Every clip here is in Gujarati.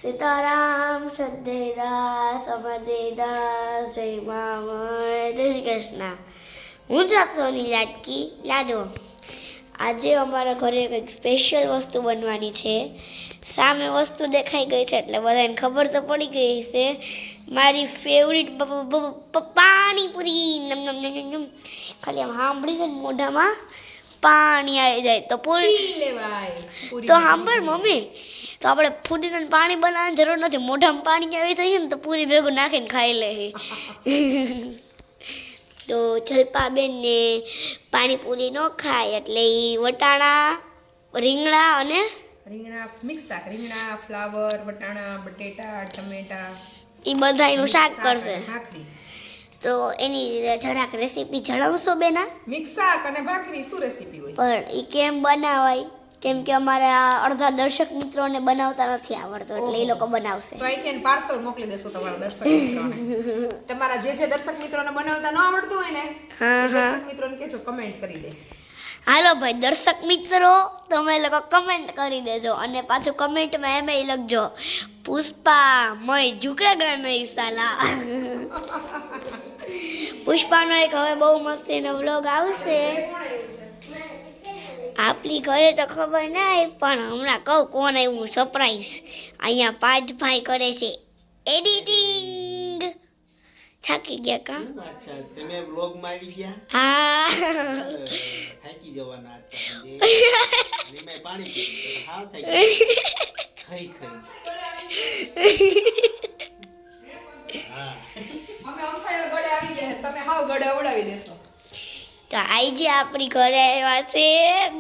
સીતારામ સદેદાસ અમદેદાસ જય મામય જય શ્રી કૃષ્ણ. હું જ આપસોની લાડકી લાડો. આજે અમારા ઘરે કંઈક સ્પેશિયલ વસ્તુ બનવાની છે. સામે વસ્તુ દેખાઈ ગઈ છે એટલે બધાને ખબર તો પડી ગઈ છે. મારી ફેવરિટ પાણીપુરી. નમ નમ નમ નમ. ખાલી આમ સાંભળીને મોઢામાં પાણી આવી જાય તો પૂરી લેવાય. તો સાંભળ મમ્મી, તો આપણે ફુદીનાનું પાણી બનાવવાની જરૂર નથી. મોઢામાં પાણી આવી જાય ને તો પૂરી ભેગું નાખીને ખાઈ લે. તો જલપાબેનને પાણીપુરી ન ખાય એટલે એ વટાણા, રીંગણા અને રીંગણા મિક્સ શાક, રીંગણા, ફ્લાવર, વટાણા, બટેટા, ટમેટા એ બધાનું શાક કરશે. ભાખરી. તો એની જરાક રેસીપી જણાવશો બેના? મિક્સ શાક અને ભાખરી શું રેસીપી હોય? પણ એ કેમ બનાવાય? કેમ કે અમારા અડધા દર્શક મિત્રોને બનાવતા નથી આવડતું એટલે એ લોકો બનાવશે. તો અહીંથી પાર્સલ મોકલી દેશો તમારા દર્શક મિત્રોને. તમારા જે દર્શક મિત્રોને બનાવતા ન આવડતું હોય ને, દર્શક મિત્રોને કહેજો કમેન્ટ કરી દે. હાલો ભાઈ દર્શક મિત્રો, તમે લોકો કમેન્ટ કરી દેજો અને પાછું કમેન્ટમાં એમ લખજો પુષ્પા મય ઝુકેગા નહીં સાલા. પુષ્પાનો એક હવે બહુ મસ્તીનો વ્લોગ આવશે. આપણી ઘરે તો ખબર નહીં પણ હમણાં કહું કોણ આવ્યું સરપ્રાઈઝ. અહીંયા પાઠભાઈ કરે છે એડિટિંગ. થાકી ગયા કા? અચ્છા, તમે બ્લોગ માં આવી ગયા? હા, થાકી જવાના હતા. મેં પાણી પીધું હાવ થાકી ખાઈ હા. અમે અમથાય ગળે આવી ગયા, તમે હાવ ગળે ઉડાવી દેશો. તો આજે આપણી ઘરે આવ્યા છે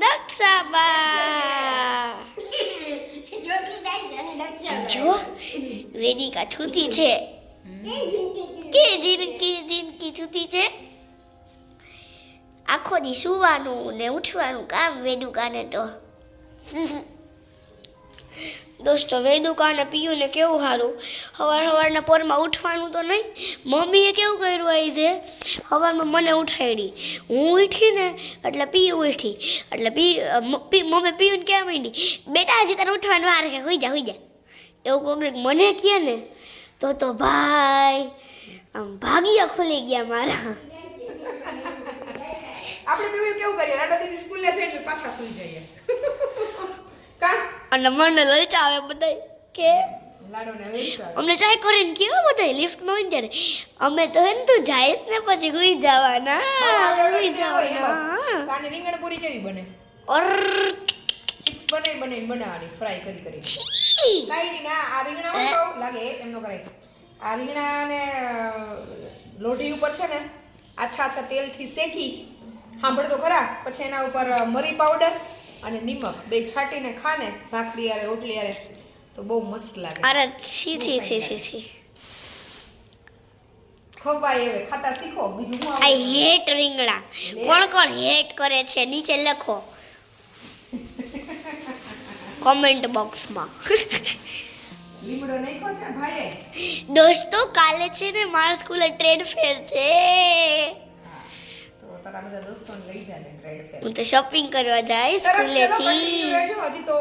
દક્ષાબા. જો વેદિકા છૂતી છે કે જિંદગી છૂતી છે. આખો દી સુવાનું ને ઉઠવાનું કામ વેદુકાને તો. દોસ્તો વેદુકાને પીયું ને કેવું સારું, સવારના પોરમાં ઉઠવાનું તો નહીં. મમ્મીએ કેવું કર્યું આવી છે, સવારમાં મને ઉઠાડી, હું ઉઠી ને એટલે પીયું ઉઠી એટલે મમ્મી પીયું કહેવા માંડી બેટા હજી તને ઉઠવાનું વાર છે, હોઈ જા એવું કોઈક મને કહે ને તો ભાઈ આમ ભાગ્ય ખુલી ગયા મારા. આપણે પીવું કેવું કરીએ, આડા દીદી સ્કૂલે જઈને પાછા સુઈ જઈએ. કા અને મને લલચાવે બધા કે લાડોને લઈ ચાલ. અમને ચાય કરીને કેવા બધા લિફ્ટમાં હોય ને ત્યારે અમે તો હે ને તું જાય ને પછી હુઈ જવાના. કાને રીંગણ પૂરી કેવી બને? ઓર ચિપ્સ બનાવવાની ફ્રાય કરી છી. કાઈ નહીં ના, આ રીંગણા હોય તો લાગે એમ નો કરાય. આ રીંગણાને લોઢી ઉપર છે ને આછા તેલથી શેકી, સાંભળ તો ખરા, પછી એના ઉપર મરી પાવડર અને નિમક બે છાંટીને ખાને ભાખરી યારે રોટલી યારે તો બહુ મસ્ત લાગે. અરે છી. ખવાય હવે, ખાતા શીખો. બીજું હું આઈ હેટ રીંગણા. કોણ હેટ કરે છે નીચે લખો કોમેન્ટ બોક્સમાં. લીમડો નાખ્યો છે ભાઈએ. દોસ્તો કાલે છે ને મારા સ્કૂલે ટ્રેડ ફેર છે. તો તારા બધા દોસ્તોને લઈ જાજે ટ્રેડ ફેર. હું તો શોપિંગ કરવા જઈશ સ્કૂલેથી. હજી તો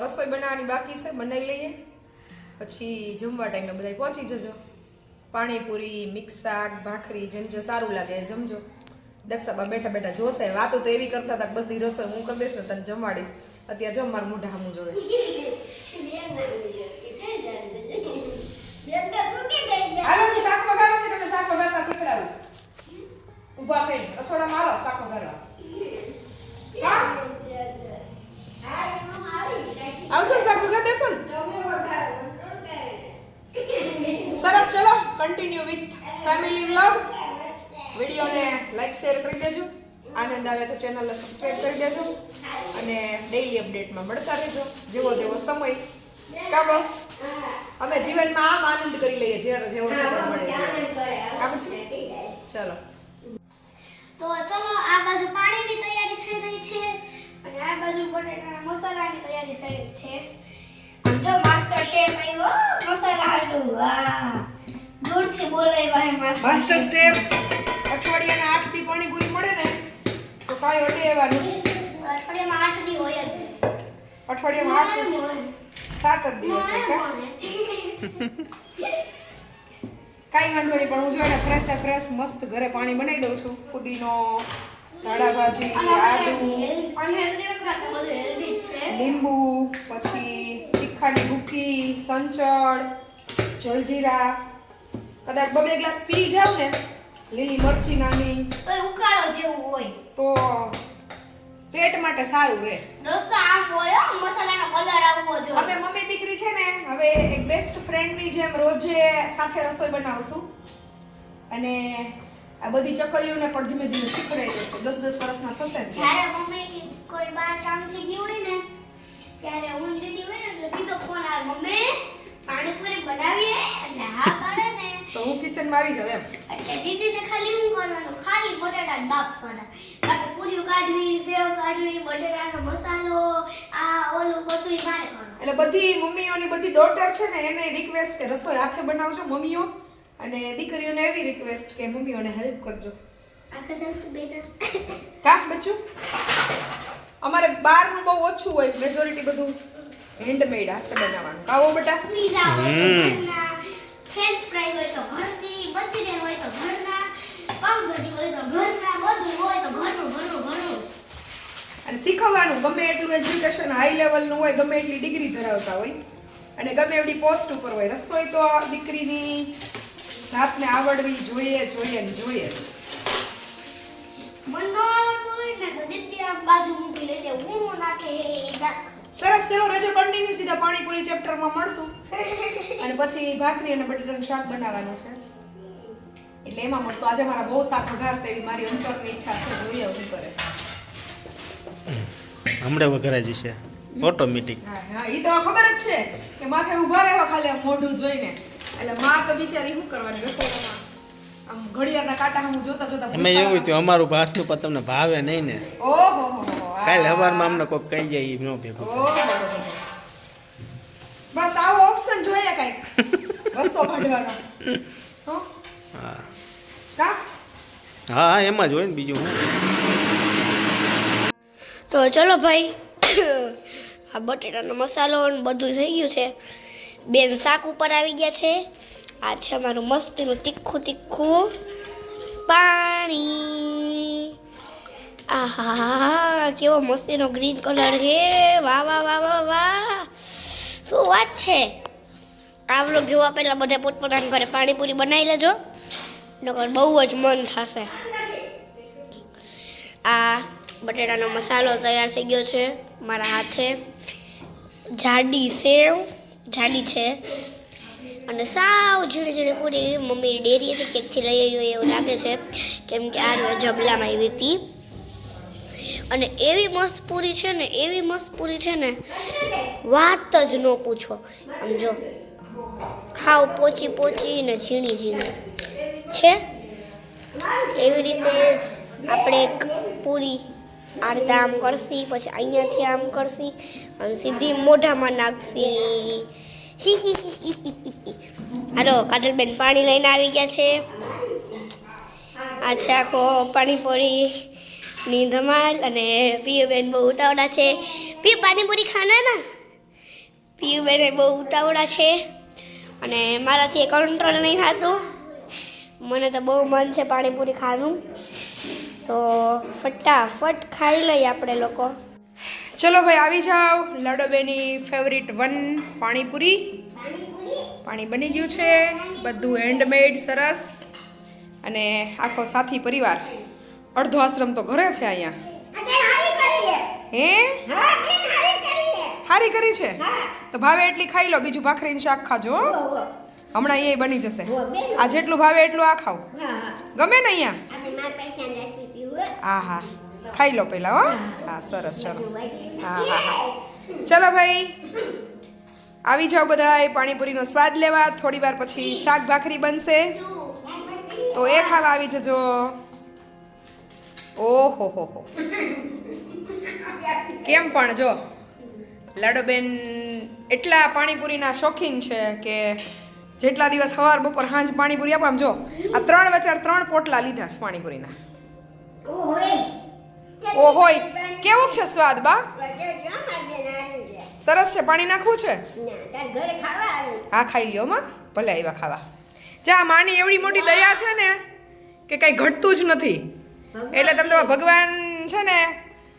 રસોઈ બનાવવાની બાકી છે, બનાવી લઈએ પછી જમવા ટાઈમે બધા પહોંચી જજો. પાણીપુરી, મિક્સ શાક, ભાખરી જેમ જો સારું લાગે એ જમજો. દક્ષાબા બેઠા જોશે, વાતો તો એવી કરતા હતા બધી રસોઈ હું કરી દઈશ ને તને જમવાડીશ. અત્યારે જમ મારું મોઢા સામું જોવે. હાલો જી શાક વઘારો છે, તમે શાક વઘારતા શીખડાવું. ઊભા થઈને રસોડામાં આવો શાક વઘારવા. આવશો ને શાક વઘાર દેશો ને? સરસ, ચલો કન્ટિન્યુ વિથ ફેમિલી વ્લોગ. વિડીયોને લાઈક શેર કરી દેજો. આનંદ આવે તો ચેનલને સબસ્ક્રાઇબ કરી દેજો અને ડેઈલી અપડેટમાં મળતા રહેજો જેવો સમય. કાબો અમે જીવનમાં આમ આનંદ કરી લઈએ જેવો સમય મળે. કાબુ ચલો તો ચલો આ બાજુ પાણીની તૈયારી થઈ રહી છે અને આ બાજુ બટેટાના મસાલાની તૈયારી થઈ રહી છે. જો માસ્ટર શેફ આવ્યો મસાલા હાટુ. વાહ, દૂરથી બોલાવ્યા હે માસ્ટર સ્ટેપ. અઠવાડિયાના 8 દી પાણીપુરી મળે ને તો કાંઈ અડે એવા નથી. અઠવાડિયામાં 8 દી હોય જ. અઠવાડિયામાં 8 7 જ દિવસ હોય. કાંઈ વાંધો નહીં, પણ હું જો એને ફ્રેશ મસ્ત ઘરે પાણી બનાવી દઉં છું. પુદીનો, ધાણા ભાજી, આદુ, લીંબુ, પછી તીખાની ભૂકી, સંચળ, જલજીરા. કદાચ 2 ગ્લાસ પી જાવ ને લીલી મરચી નાની ઉકાળો જેવું હોય તો પેટ માટે સારું રહે. દોસ્તો આમ હોય મસાલાનો કલર આવવો જોઈએ. અમે મમ્મી દીકરી છે ને હવે એક બેસ્ટ ફ્રેન્ડની જેમ રોજે સાથે રસોઈ બનાવશું અને આ બધી ચકલીઓને પણ ધીમે ધીમે શીખવાડી દેશે. 10 વર્ષના થશે ને જ્યારે મમ્મી કોઈ બાર કામથી ગયું હોય ને ત્યારે હું દીદી હોય ને એટલે સીધો ફોન આવે, મમ્મી પાણીપુરી બનાવીએ, એટલે હા પાડે ને તો હું કિચનમાં આવી જાવ એમ. એટલે દીદીને ખાલી શું કરવાનું, ખાલી બટાટા બાફવાના, બાકી પૂરીઓ કાઢવી, સેવ કાઢવી, બટાટાનો મસાલો, આ ઓલું બધું મારે કરવાનું. એટલે બધી મમ્મીઓની બધી ડોટર છે ને એને રિક્વેસ્ટ કે રસોઈ હાથે બનાવજો મમ્મીઓ, અને દીકરીઓને એવી રિક્વેસ્ટ કે મમ્મીઓને હેલ્પ કરજો. આખા ચાલતું બેટા કા બચ્ચું? અમારે બહારનું બહુ ઓછું હોય, મેજોરિટી બધું હેન્ડમેડ હાથે બનાવવાનું. કાવો બેટા? પીઝા હોય તો ઘરના, ફ્રેન્ચ ફ્રાઈઝ હોય તો ઘરની, મંચુરિયન હોય તો ઘરના, પાવભાજી હોય તો ઘરના, બધું હોય તો ઘરનું ઘણું ઘણું. અને શીખવવાનું, ગમે એટલું એજ્યુકેશન હાઈ લેવલનું હોય, ગમે એટલી ડિગ્રી ધરાવતા હોય અને ગમે એવડી પોસ્ટ ઉપર હોય, રસોઈ તો દીકરીની જાતને આવડવી જોઈએ જ. મને ન આવડતું હોય ને તો દીદી આમ બાજુ મૂકી લેજે, હું નાખે એ સરસ. ચલો રજો કન્ટિન્યુ સીધા પાણીપુરી ચેપ્ટરમાં મળશું અને પછી ભાખરી અને બટેટાનું શાક બનાવવાનું છે એટલે એમાં મળશું. આજે મારા બહુ શાક વઘારશે એવી મારી અંતરની ઈચ્છા છે. જોઈએ શું કરે. હમણાં વઘારા જશે ઓટોમેટિક. હા ઈ તો ખબર જ છે કે માથે ઊભા રહેવા ખાલી આમ મોઢું જોઈને. એટલે માં તો બિચારી શું કરવાની રસોઈમાં આમ ઘડિયાળના કાંટા હું જોતા એમાં એવું થયું અમારું ભાતનું પણ તમને ભાવે નહીં ને. ઓહો કાલે સવારમાં અમને કોઈક કહી જાય ન ભેગું થાય. બસ આવો ઓપ્શન જોઈએ કઈ રસ્તો કાઢવાનો. હા કા હા એમાં જ હોય ને બીજું શું. તો ચલો ભાઈ આ બટેટાનો મસાલો ને બધું થઈ ગયું છે. બેન શાક ઉપર આવી ગયા છે. આ છે અમારું મસ્તીનું તીખું પાણી. આહા કેવો મસ્તીનો ગ્રીન કલર છે. વાહ વાહ વાહ વાહ વાહ, શું વાત છે. આ વ્લોગ જોવા પહેલાં બધા પોતપોતાના ઘરે પાણીપુરી બનાવી લેજો, નકર બહુ જ મન થશે. આ બટેટાનો મસાલો તૈયાર થઈ ગયો છે મારા હાથે. જાડી સેવ જાડી છે અને સાવ ઝીણી ઝીણી પૂરી મમ્મી ડેરીએથી કેકથી લઈ આવી હોય એવું લાગે છે, કેમ કે આ જબલામાં આવી હતી. અને એવી મસ્ત પૂરી છે ને વાત જ ન પૂછો. આમ જો હાવ પોચી ને ઝીણી છે. એવી રીતે આપણે એક પૂરી આ રીતે આમ કરશી, પછી અહીંયાથી આમ કરશી અને સીધી મોઢામાં નાખશી. હાલો કાજલબેન પાણી લઈને આવી ગયા છે. આ છે આખો પાણીપુરીની ધમાલ. અને પિયુબેન બહુ ઉતાવળા છે. પિયુ પાણીપુરી ખાના ના. પિયુબેન બહુ ઉતાવળા છે અને મારાથી કંટ્રોલ નહીં થતું. મને તો બહુ મન છે પાણીપુરી ખાવાનું, તો ફટાફટ ખાઈ લઈએ આપણે લોકો. ચલો ભાઈ આવી જાઓ. લાડોબેની ફેવરિટ 1 પાણીપુરી. પાણી બની ગયું છે, બધું હેન્ડમેડ સરસ. અને આખો સાથી પરિવાર, અડધો આશ્રમ તો ઘરે છે અહીંયા. હે હારી કરી છે તો ભાવે એટલી ખાઈ લો, બીજું ભાખરીનું શાક ખાજો. હમણાં એ બની જશે. આ જેટલું ભાવે એટલું આ ખાવ. ગમે ને અહીંયા? હા હા ખાઈ લો પહેલા. હો હા સરસ. ચલો હા ચલો ભાઈ આવી જાઓ બધાય પાણીપુરીનો સ્વાદ લેવા. થોડી વાર પછી શાક ભાખરી બનશે તો એ ખાવા આવી જજો. ઓહો હો કેમ પણ જો લાડોબેન એટલા પાણીપુરીના શોખીન છે કે જેટલા દિવસ સવાર બપોર સાંજ પાણીપુરી આપો. આમ જો આ 3 વચ્ચે 3 પોટલા લીધા છે પાણીપુરીના. ઓહોય કેવું છે સ્વાદ બા? સરસ છે. પાણી નાખવું છે? ના તાર ઘરે ખાવા આવી હા ખાઈ લ્યો માં. ભલે આવ્યા ખાવા. જા માની એવડી મોટી દયા છે ને કે કઈ ઘટતું જ નથી. એટલે તમે તો ભગવાન છે ને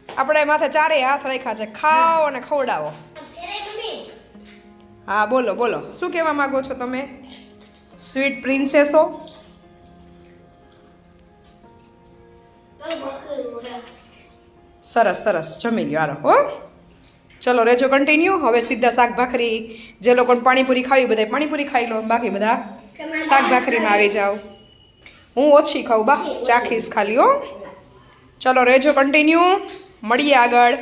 આપણે માથે ચારેય હાથ રાખ્યા છે. ખાઓ અને ખવડાવો. હા બોલો બોલો શું કહેવા માંગો છો તમે સ્વીટ પ્રિન્સેસો? સરસ સરસ જમી લ્યો હાલો હો. ચલો રેજો કન્ટિન્યુ. હવે સીધા શાક ભાખરી જે લોકોને પાણીપુરી ખાવી બધા પાણીપુરી ખાઈ લો, બાકી બધા શાક ભાખરીમાં આવી જાઓ. હું ઓછી ખાઉં બા, ચાખીશ ખાલી હો. ચલો રેજો કન્ટિન્યુ, મળીએ આગળ.